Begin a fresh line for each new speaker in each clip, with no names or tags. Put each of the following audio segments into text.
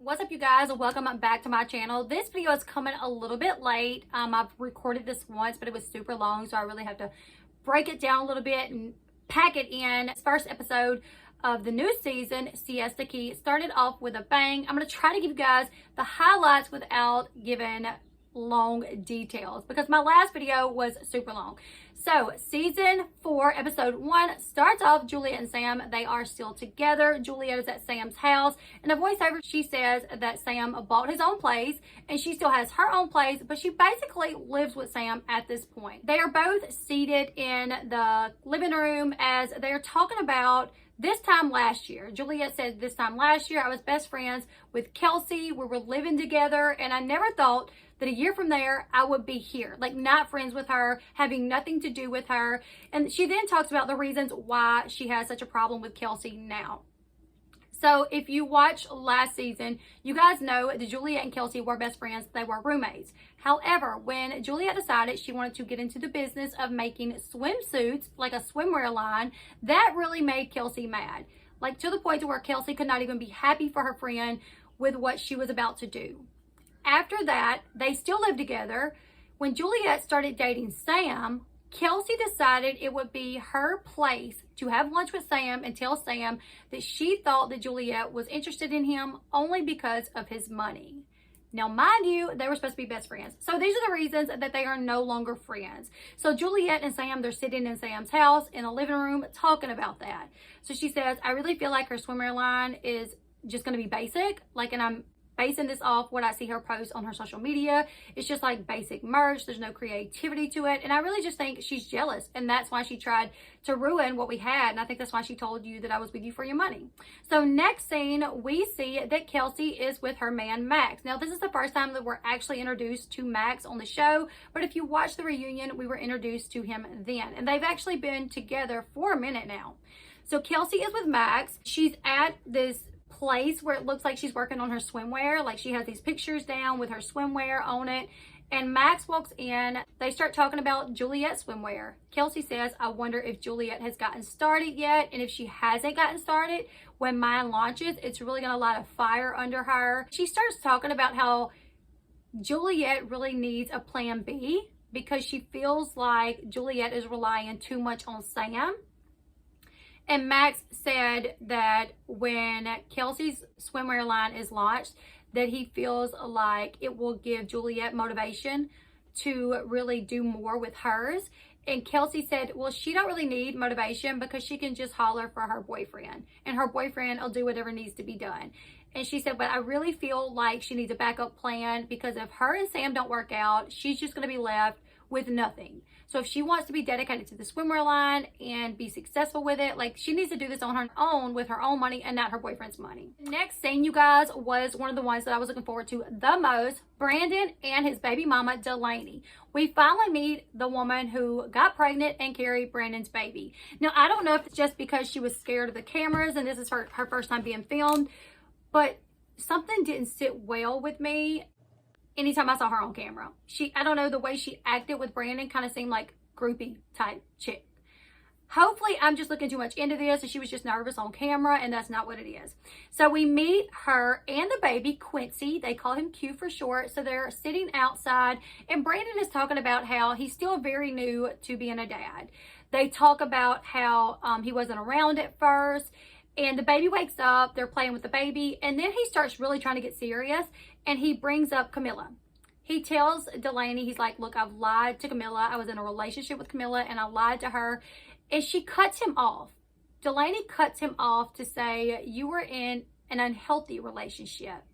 What's up, you guys? Welcome back to my channel. This video is coming a little bit late. I've recorded this once, but it was super long, so I really have to break it down a little bit and pack it in. This first episode of the new season, Siesta started off with a bang. I'm going to try to give you guys the highlights without giving long details because my last video was super long. So season 4 episode 1 starts off Juliette and Sam. They are still together. Juliette is at Sam's house, and the voiceover, she says that Sam bought his own place and she still has her own place, but she basically lives with Sam at this point. They are both seated in the living room as they're talking about this time last year. Juliette said, this time last year, I was best friends with Kelsey. We were living together, and I never thought that a year from there, I would be here. Like, not friends with her, having nothing to do with her. And she then talks about the reasons why she has such a problem with Kelsey now. So if you watched last season, you guys know that Juliette and Kelsey were best friends. They were roommates. However, when Juliette decided she wanted to get into the business of making swimsuits, like a swimwear line, that really made Kelsey mad. Like, to the point to where Kelsey could not even be happy for her friend with what she was about to do. After that, they still lived together. When Juliette started dating Sam, Kelsey decided it would be her place to have lunch with Sam and tell Sam that she thought that Juliette was interested in him only because of his money. Now, mind you, they were supposed to be best friends. So these are the reasons that they are no longer friends. So Juliette and Sam, they're sitting in Sam's house in the living room talking about that. So she says, I really feel like her swimwear line is just going to be basic. Like, and I'm basing this off what I see her post on her social media. It's just like basic merch. There's no creativity to it. And I really just think she's jealous. And that's why she tried to ruin what we had. And I think that's why she told you that I was with you for your money. So next scene, we see that Kelsey is with her man, Max. Now, this is the first time that we're actually introduced to Max on the show. But if you watch the reunion, we were introduced to him then. And they've actually been together for a minute now. So Kelsey is with Max. She's at this place where it looks like she's working on her swimwear. Like, she has these pictures down with her swimwear on it, and Max walks in. They start talking about Juliette's swimwear. Kelsey says, I wonder if Juliette has gotten started yet, and if she hasn't gotten started, when mine launches, it's really gonna light a fire under her. She starts talking about how Juliette really needs a plan B because she feels like Juliette is relying too much on Sam. And Max said that when Kelsey's swimwear line is launched, that he feels like it will give Juliette motivation to really do more with hers. And Kelsey said, well, she don't really need motivation because she can just holler for her boyfriend, and her boyfriend will do whatever needs to be done. And she said, but I really feel like she needs a backup plan because if her and Sam don't work out, she's just going to be left with nothing. So if she wants to be dedicated to the swimwear line and be successful with it, like, she needs to do this on her own with her own money and not her boyfriend's money. Next scene, you guys, was one of the ones that I was looking forward to the most. Brandon and his baby mama, Delaney. We finally meet the woman who got pregnant and carried Brandon's baby. Now, I don't know if it's just because she was scared of the cameras and this is her first time being filmed, but something didn't sit well with me anytime I saw her on camera. I don't know, the way she acted with Brandon kind of seemed like groupie type chick. Hopefully I'm just looking too much into this and she was just nervous on camera, and that's not what it is. So we meet her and the baby, Quincy. They call him Q for short. So they're sitting outside, and Brandon is talking about how he's still very new to being a dad. They talk about how he wasn't around at first. And the baby wakes up, they're playing with the baby, and then he starts really trying to get serious, and he brings up Camilla. He tells Delaney, he's like, look, I've lied to Camilla. I was in a relationship with Camilla, and I lied to her. And she cuts him off. Delaney cuts him off to say, you were in an unhealthy relationship.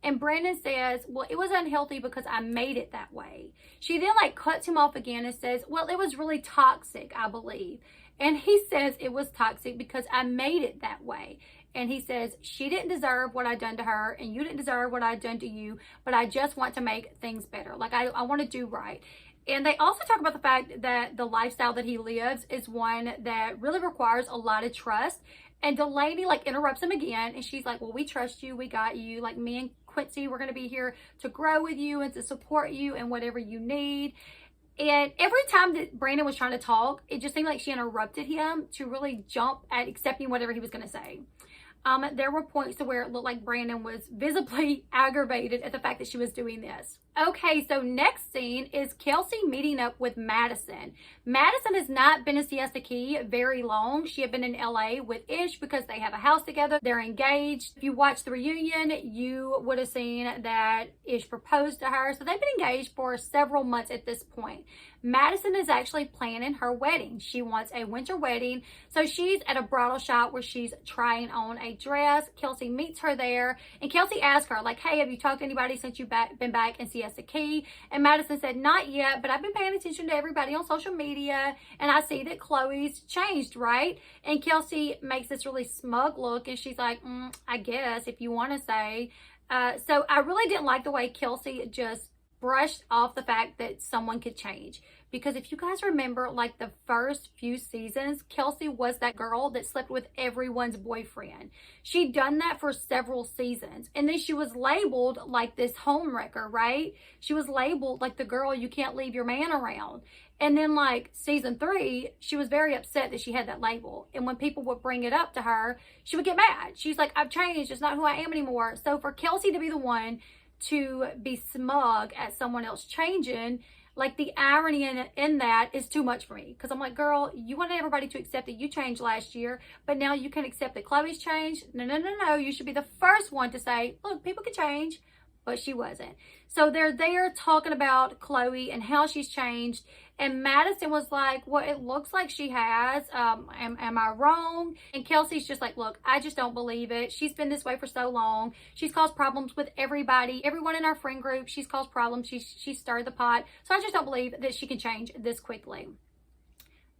And Brandon says, well, it was unhealthy because I made it that way. She then cuts him off again and says, well, it was really toxic, I believe. And he says it was toxic because I made it that way. And he says, she didn't deserve what I'd done to her, and you didn't deserve what I'd done to you, but I just want to make things better. Like, I want to do right. And they also talk about the fact that the lifestyle that he lives is one that really requires a lot of trust. And Delaney interrupts him again, and she's like, well, we trust you, we got you. Like, me and Quincy, we're going to be here to grow with you and to support you and whatever you need. And every time that Brandon was trying to talk, it just seemed like she interrupted him to really jump at accepting whatever he was going to say. There were points to where it looked like Brandon was visibly aggravated at the fact that she was doing this. Okay, so next scene is Kelsey meeting up with Madison. Madison has not been in Siesta Key very long. She had been in LA with Ish because they have a house together. They're engaged. If you watch the reunion, you would have seen that Ish proposed to her. So they've been engaged for several months at this point. Madison is actually planning her wedding. She wants a winter wedding. So she's at a bridal shop where she's trying on a dress. Kelsey meets her there, and Kelsey asks her, like, hey, have you talked to anybody since you've been back in Siesta Key? And Madison said, not yet, but I've been paying attention to everybody on social media, and I see that Chloe's changed, right? And Kelsey makes this really smug look, and she's like, I guess, if you want to say. So I really didn't like the way Kelsey just brushed off the fact that someone could change. Because if you guys remember, like the first few seasons, Kelsey was that girl that slept with everyone's boyfriend. She'd done that for several seasons. And then she was labeled like this homewrecker, right? She was labeled like the girl you can't leave your man around. And then like season 3, she was very upset that she had that label. And when people would bring it up to her, she would get mad. She's like, I've changed. It's not who I am anymore. So for Kelsey to be the one to be smug at someone else changing, like the irony in that is too much for me. Because I'm like, girl, you wanted everybody to accept that you changed last year, but now you can accept that Chloe's changed. No. You should be the first one to say, look, people can change. But she wasn't. So they're there talking about Chloe and how she's changed. And Madison was like, well, it looks like she has. Am I wrong? And Kelsey's just like, look, I just don't believe it. She's been this way for so long. She's caused problems with everybody. Everyone in our friend group, she's caused problems. She stirred the pot. So I just don't believe that she can change this quickly.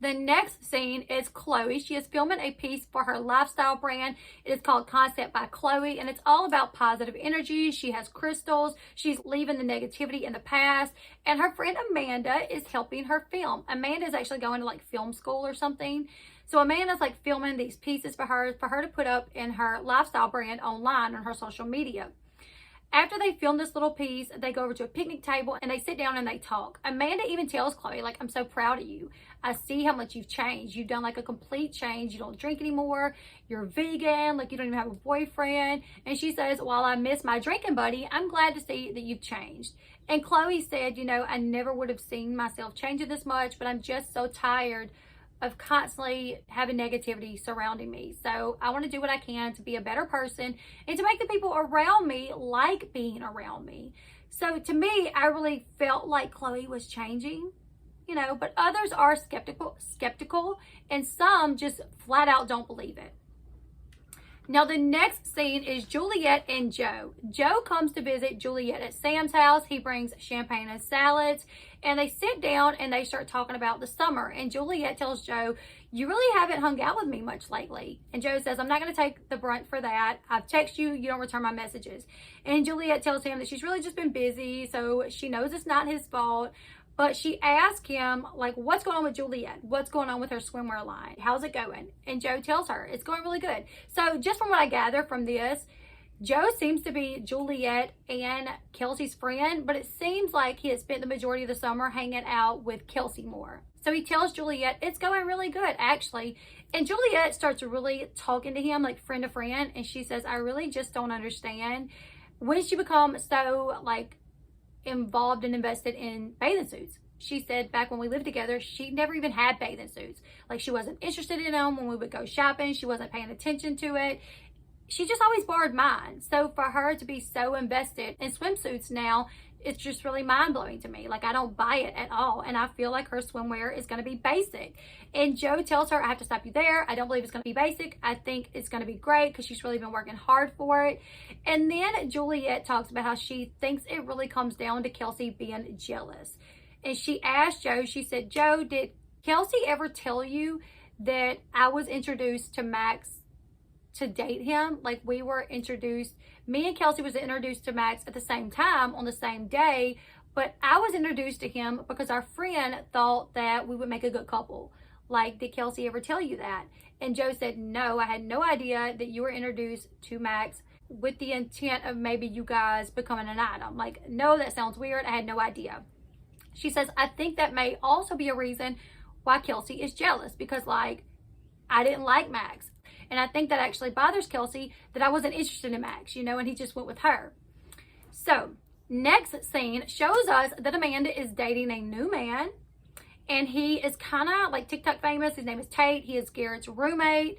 The next scene is Chloe. She is filming a piece for her lifestyle brand. It is called Concept by Chloe, and it's all about positive energy. She has crystals. She's leaving the negativity in the past, and her friend Amanda is helping her film. Amanda is actually going to like film school or something. So Amanda's like filming these pieces for her to put up in her lifestyle brand online on her social media. After they film this little piece, they go over to a picnic table and they sit down and they talk. Amanda even tells Chloe, like, I'm so proud of you. I see how much you've changed. You've done like a complete change. You don't drink anymore. You're vegan. Like, you don't even have a boyfriend. And she says, while I miss my drinking buddy, I'm glad to see that you've changed. And Chloe said, you know, I never would have seen myself changing this much, but I'm just so tired of constantly having negativity surrounding me. So I want to do what I can to be a better person and to make the people around me like being around me. So to me, I really felt like Chloe was changing, you know, but others are skeptical, and some just flat out don't believe it. Now the next scene is Juliette and Joe. Joe comes to visit Juliette at Sam's house. He brings champagne and salads, and they sit down and they start talking about the summer. And Juliette tells Joe, you really haven't hung out with me much lately. And Joe says, I'm not going to take the brunt for that. I've texted you, you don't return my messages. And Juliette tells him that she's really just been busy, so she knows it's not his fault. But she asked him, like, what's going on with Juliette? What's going on with her swimwear line? How's it going? And Joe tells her, it's going really good. So just from what I gather from this, Joe seems to be Juliette and Kelsey's friend, but it seems like he has spent the majority of the summer hanging out with Kelsey more. So he tells Juliette, it's going really good, actually. And Juliette starts really talking to him like friend to friend. And she says, I really just don't understand. When did you become so, like, involved and invested in bathing suits? She said back when we lived together, she never even had bathing suits. Like, she wasn't interested in them when we would go shopping. She wasn't paying attention to it. She just always borrowed mine. So for her to be so invested in swimsuits now, it's just really mind-blowing to me. Like, I don't buy it at all. And I feel like her swimwear is going to be basic. And Joe tells her, I have to stop you there. I don't believe it's going to be basic. I think it's going to be great because she's really been working hard for it. And then Juliette talks about how she thinks it really comes down to Kelsey being jealous. And she asked Joe, she said, Joe, did Kelsey ever tell you that I was introduced to Max to date him? Like, we were introduced, me and Kelsey was introduced to Max at the same time on the same day, but I was introduced to him because our friend thought that we would make a good couple. Like, did Kelsey ever tell you that? And Joe said, no, I had no idea that you were introduced to Max with the intent of maybe you guys becoming an item. Like, no, that sounds weird. I had no idea. She says, I think that may also be a reason why Kelsey is jealous, because, like, I didn't like Max. And I think that actually bothers Kelsey, that I wasn't interested in Max, you know, and he just went with her. So next scene shows us that Amanda is dating a new man, and he is kind of like TikTok famous. His name is Tate. He is Garrett's roommate.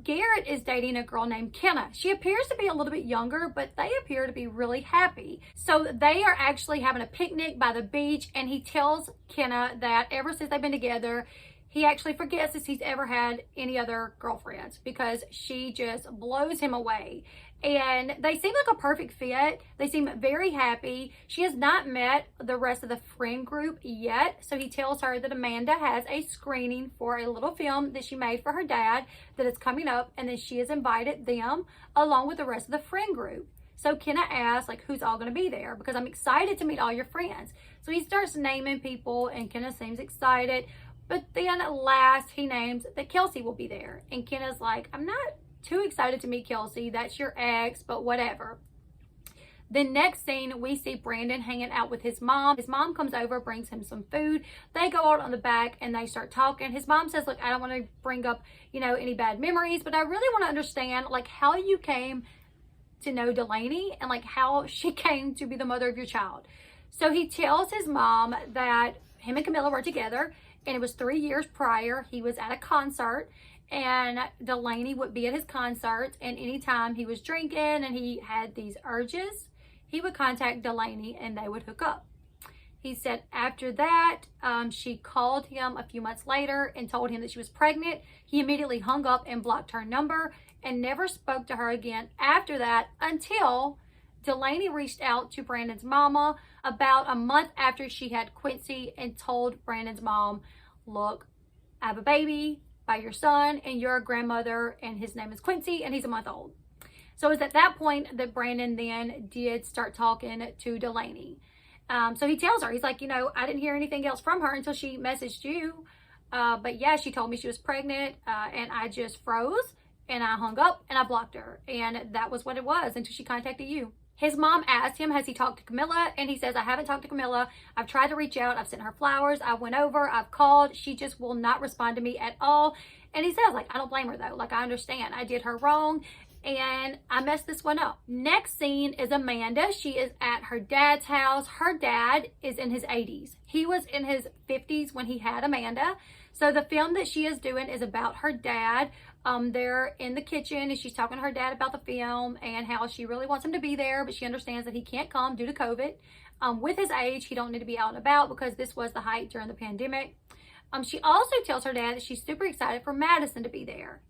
Garrett is dating a girl named Kenna. She appears to be a little bit younger, but they appear to be really happy. So they are actually having a picnic by the beach, and he tells Kenna that ever since they've been together, he actually forgets if he's ever had any other girlfriends because she just blows him away. And they seem like a perfect fit. They seem very happy. She has not met the rest of the friend group yet. So he tells her that Amanda has a screening for a little film that she made for her dad that is coming up. And then she has invited them along with the rest of the friend group. So Kenna asks, like, who's all going to be there? Because I'm excited to meet all your friends. So he starts naming people, and Kenna seems excited. But then at last he names that Kelsey will be there. And Kenna's like, I'm not too excited to meet Kelsey. That's your ex, but whatever. The next scene, we see Brandon hanging out with his mom. His mom comes over, brings him some food. They go out on the back and they start talking. His mom says, look, I don't want to bring up, you know, any bad memories, but I really want to understand, like, how you came to know Delaney and, like, how she came to be the mother of your child. So he tells his mom that him and Camilla were together, and it was 3 years prior. He was at a concert, and Delaney would be at his concerts, and anytime he was drinking and he had these urges, he would contact Delaney and they would hook up. He said after that, she called him a few months later and told him that she was pregnant. He immediately hung up and blocked her number and never spoke to her again after that until Delaney reached out to Brandon's mama about a month after she had Quincy and told Brandon's mom, look, I have a baby by your son and you're a grandmother, and his name is Quincy and he's a month old. So it was at that point that Brandon then did start talking to Delaney. So he tells her, he's like, you know, I didn't hear anything else from her until she messaged you. But yeah, she told me she was pregnant, and I just froze and I hung up and I blocked her. And that was what it was until she contacted you. His mom asked him, has he talked to Camilla? And he says, I haven't talked to Camilla. I've tried to reach out. I've sent her flowers. I went over. I've called. She just will not respond to me at all. And he says, like, I don't blame her though. Like, I understand. I did her wrong and I messed this one up. Next scene is Amanda. She is at her dad's house. Her dad is in his 80s. He was in his 50s when he had Amanda. So the film that she is doing is about her dad. They're in the kitchen and she's talking to her dad about the film and how she really wants him to be there, but she understands that he can't come due to COVID. With his age, he don't need to be out and about because this was the height during the pandemic. She also tells her dad that she's super excited for Madison to be there.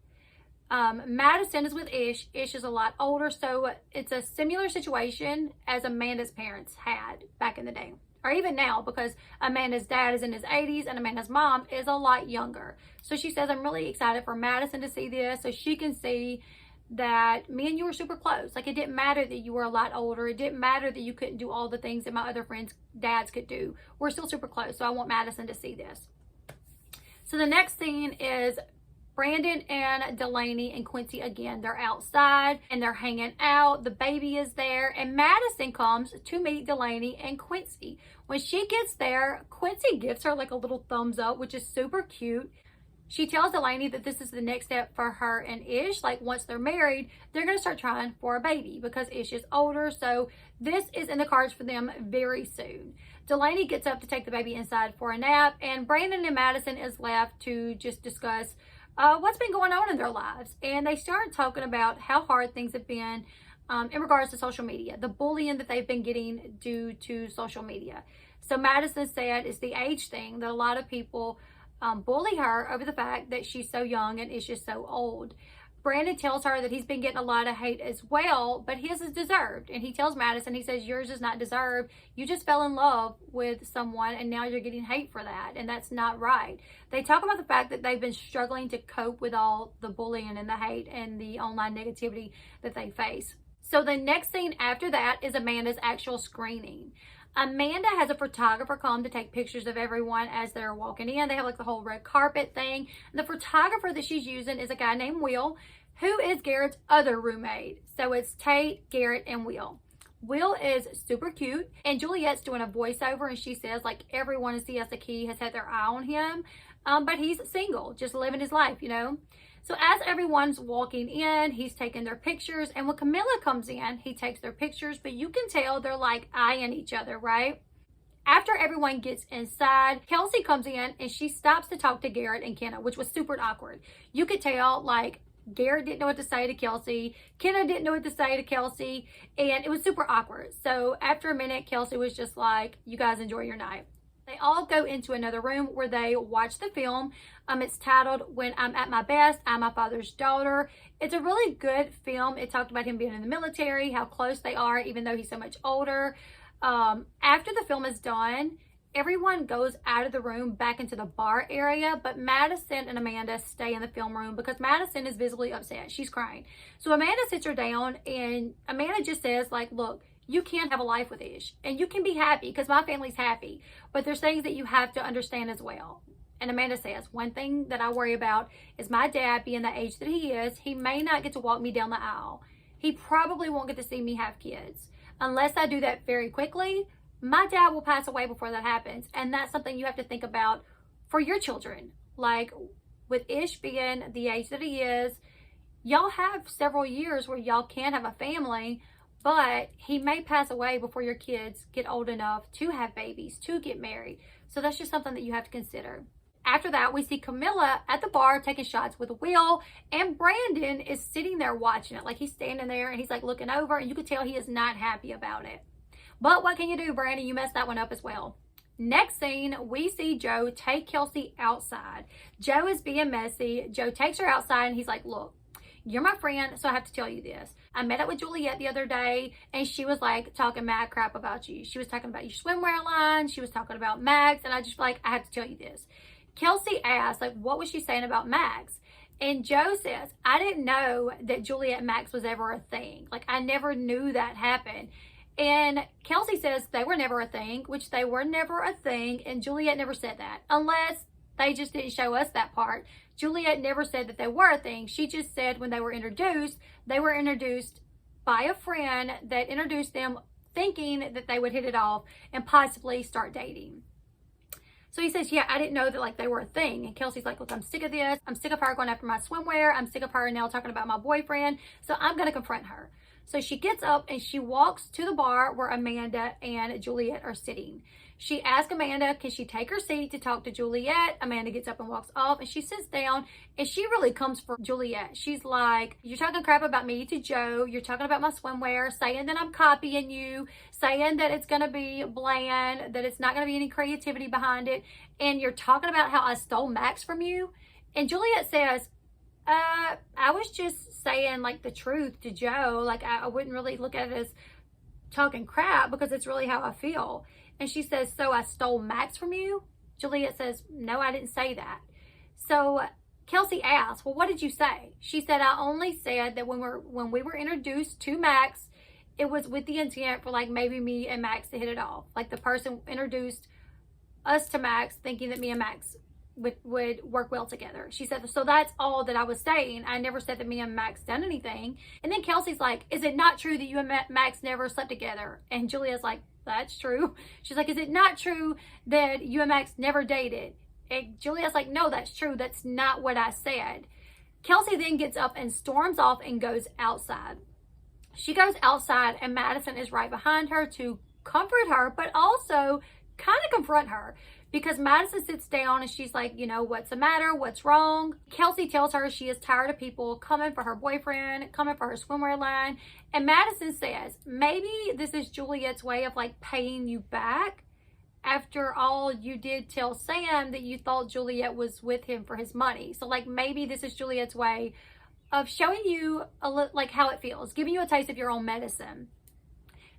Madison is with Ish. Ish is a lot older, so it's a similar situation as Amanda's parents had back in the day. Or even now, because Amanda's dad is in his 80s and Amanda's mom is a lot younger. So she says, I'm really excited for Madison to see this so she can see that me and you were super close. Like, it didn't matter that you were a lot older. It didn't matter that you couldn't do all the things that my other friends' dads could do. We're still super close. So I want Madison to see this. So the next scene is Brandon and Delaney and Quincy again. They're outside and they're hanging out. The baby is there and Madison comes to meet Delaney and Quincy. When she gets there, Quincy gives her like a little thumbs up, which is super cute. She tells Delaney that this is the next step for her and Ish. Like, once they're married, they're going to start trying for a baby because Ish is older. So this is in the cards for them very soon. Delaney gets up to take the baby inside for a nap, and Brandon and Madison is left to just discuss what's been going on in their lives. And they start talking about how hard things have been in regards to social media, the bullying that they've been getting due to social media. So Madison said it's the age thing, that a lot of people bully her over the fact that she's so young and is just so old. Brandon tells her that he's been getting a lot of hate as well, but his is deserved. And he tells Madison, he says, yours is not deserved. You just fell in love with someone and now you're getting hate for that. And that's not right. They talk about the fact that they've been struggling to cope with all the bullying and the hate and the online negativity that they face. So the next scene after that is Amanda's actual screening. Amanda has a photographer come to take pictures of everyone as they're walking in. They have like the whole red carpet thing. And the photographer that she's using is a guy named Will, who is Garrett's other roommate. So it's Tate, Garrett, and Will. Will is super cute. And Juliette's doing a voiceover and she says like everyone in Siesta has had their eye on him. But he's single, just living his life, you know. So as everyone's walking in, he's taking their pictures. And when Camilla comes in, he takes their pictures, but you can tell they're like eyeing each other, right? After everyone gets inside, Kelsey comes in and she stops to talk to Garrett and Kenna, which was super awkward. You could tell, like, Garrett didn't know what to say to Kelsey. Kenna didn't know what to say to Kelsey. And it was super awkward. So after a minute, Kelsey was just like, you guys enjoy your night. They all go into another room where they watch the film. It's titled When I'm at My Best, I'm My Father's Daughter. It's a really good film. It talked about him being in the military, how close they are, even though he's so much older. After the film is done, everyone goes out of the room back into the bar area, but Madison and Amanda stay in the film room because Madison is visibly upset. She's crying. So Amanda sits her down and Amanda just says, like, look, you can't have a life with Ish and you can be happy because my family's happy, but there's things that you have to understand as well. And Amanda says, one thing that I worry about is my dad being the age that he is, he may not get to walk me down the aisle. He probably won't get to see me have kids. Unless I do that very quickly, my dad will pass away before that happens. And that's something you have to think about for your children. Like with Ish being the age that he is, y'all have several years where y'all can have a family, but he may pass away before your kids get old enough to have babies, to get married. So that's just something that you have to consider. After that, we see Camilla at the bar taking shots with Will, and Brandon is sitting there watching it. Like, he's standing there and he's like looking over, and you could tell he is not happy about it. But what can you do, Brandon? You messed that one up as well. Next scene, we see Joe take Kelsey outside. Joe is being messy. Joe takes her outside and he's like, look, you're my friend, so I have to tell you this. I met up with Juliette the other day and she was like talking mad crap about you. She was talking about your swimwear line. She was talking about Max, and I just like, I have to tell you this. Kelsey asked, like, what was she saying about Max? And Joe says, I didn't know that Juliette and Max was ever a thing. Like, I never knew that happened. And Kelsey says they were never a thing, which they were never a thing. And Juliette never said that, unless they just didn't show us that part. Juliette never said that they were a thing. She just said when they were introduced by a friend that introduced them thinking that they would hit it off and possibly start dating. So he says, yeah, I didn't know that like they were a thing. And Kelsey's like, look, I'm sick of this. I'm sick of her going after my swimwear. I'm sick of her now talking about my boyfriend. So I'm going to confront her. So she gets up and she walks to the bar where Amanda and Juliette are sitting. She asks Amanda, can she take her seat to talk to Juliette? Amanda gets up and walks off, and she sits down, and she really comes for Juliette. She's like, you're talking crap about me to Joe. You're talking about my swimwear, saying that I'm copying you, saying that it's going to be bland, that it's not going to be any creativity behind it. And you're talking about how I stole Max from you. And Juliette says, I was just saying like the truth to Joe. Like I wouldn't really look at it as talking crap because it's really how I feel. And she says, so I stole Max from you? Juliette says, no, I didn't say that. So Kelsey asked, well, what did you say? She said, I only said that when we were introduced to Max, it was with the intent for like maybe me and Max to hit it off. Like the person introduced us to Max thinking that me and Max would work well together. She said, so that's all that I was saying. I never said that me and Max done anything. And then Kelsey's like, is it not true that you and Max never slept together? And Juliette's like, that's true. She's like, is it not true that you and Max never dated? And Juliette's like, no, that's true. That's not what I said. Kelsey then gets up and storms off and goes outside. She goes outside and Madison is right behind her to comfort her, but also kind of confront her. Because Madison sits down and she's like, you know, what's the matter? What's wrong? Kelsey tells her she is tired of people coming for her boyfriend, coming for her swimwear line. And Madison says, maybe this is Juliette's way of like paying you back. After all, you did tell Sam that you thought Juliette was with him for his money. So like maybe this is Juliette's way of showing you like how it feels, giving you a taste of your own medicine.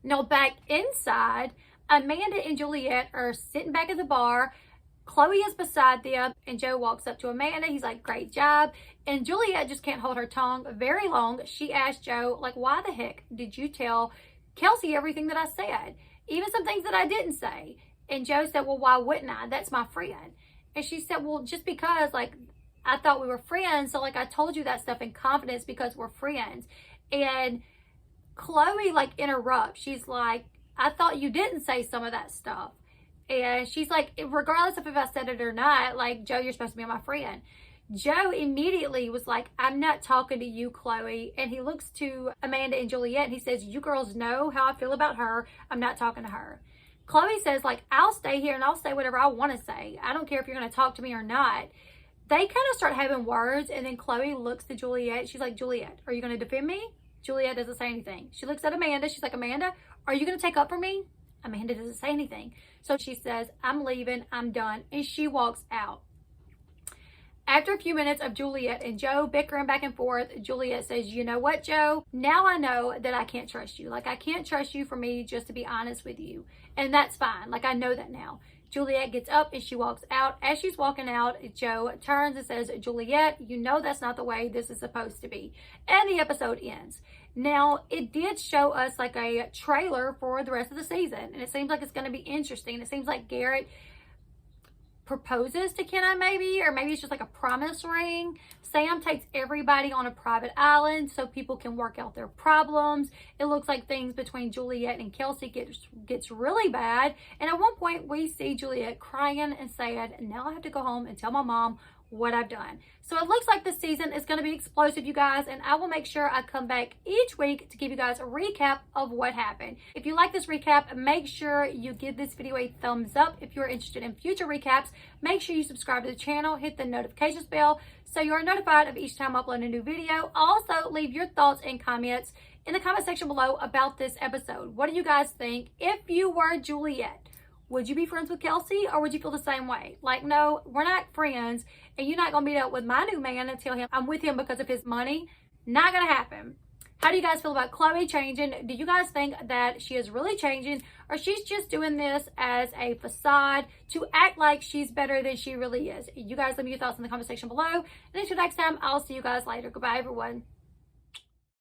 Now back inside, Amanda and Juliette are sitting back at the bar. Chloe is beside them, and Joe walks up to Amanda. He's like, great job. And Juliette just can't hold her tongue very long. She asked Joe, like, why the heck did you tell Kelsey everything that I said? Even some things that I didn't say. And Joe said, well, why wouldn't I? That's my friend. And she said, well, just because, like, I thought we were friends. So, like, I told you that stuff in confidence because we're friends. And Chloe, like, interrupts. She's like, I thought you didn't say some of that stuff. And she's like, regardless of if I said it or not, like, Joe, you're supposed to be my friend. Joe immediately was like, I'm not talking to you, Chloe. And he looks to Amanda and Juliette and he says, you girls know how I feel about her. I'm not talking to her. Chloe says, like, I'll stay here and I'll say whatever I want to say. I don't care if you're going to talk to me or not. They kind of start having words, and then Chloe looks to Juliette. She's like, Juliette, are you going to defend me? Juliette doesn't say anything. She looks at Amanda. She's like, Amanda, are you going to take up for me? Amanda doesn't say anything. So she says, I'm leaving. I'm done. And she walks out. After a few minutes of Juliette and Joe bickering back and forth, Juliette says, you know what, Joe? Now I know that I can't trust you. Like, I can't trust you for me just to be honest with you. And that's fine. Like, I know that now. Juliette gets up and she walks out. As she's walking out, Joe turns and says, Juliette, you know that's not the way this is supposed to be. And the episode ends. Now, it did show us like a trailer for the rest of the season. And it seems like it's going to be interesting. It seems like Garrett proposes to Kenna maybe, or maybe it's just like a promise ring. Sam takes everybody on a private island so people can work out their problems. It looks like things between Juliette and Kelsey gets really bad. And at one point we see Juliette crying and saying, now I have to go home and tell my mom what I've done. So it looks like the season is going to be explosive, you guys, and I will make sure I come back each week to give you guys a recap of what happened. If you like this recap, make sure you give this video a thumbs up. If you're interested in future recaps, make sure you subscribe to the channel, hit the notifications bell so you are notified of each time I upload a new video. Also, leave your thoughts and comments in the comment section below about this episode. What do you guys think? If you were Juliette, would you be friends with Kelsey, or would you feel the same way? Like, no, we're not friends, and you're not going to meet up with my new man and tell him I'm with him because of his money. Not going to happen. How do you guys feel about Chloe changing? Do you guys think that she is really changing, or she's just doing this as a facade to act like she's better than she really is? You guys leave me your thoughts in the comment section below. And until next time, I'll see you guys later. Goodbye, everyone.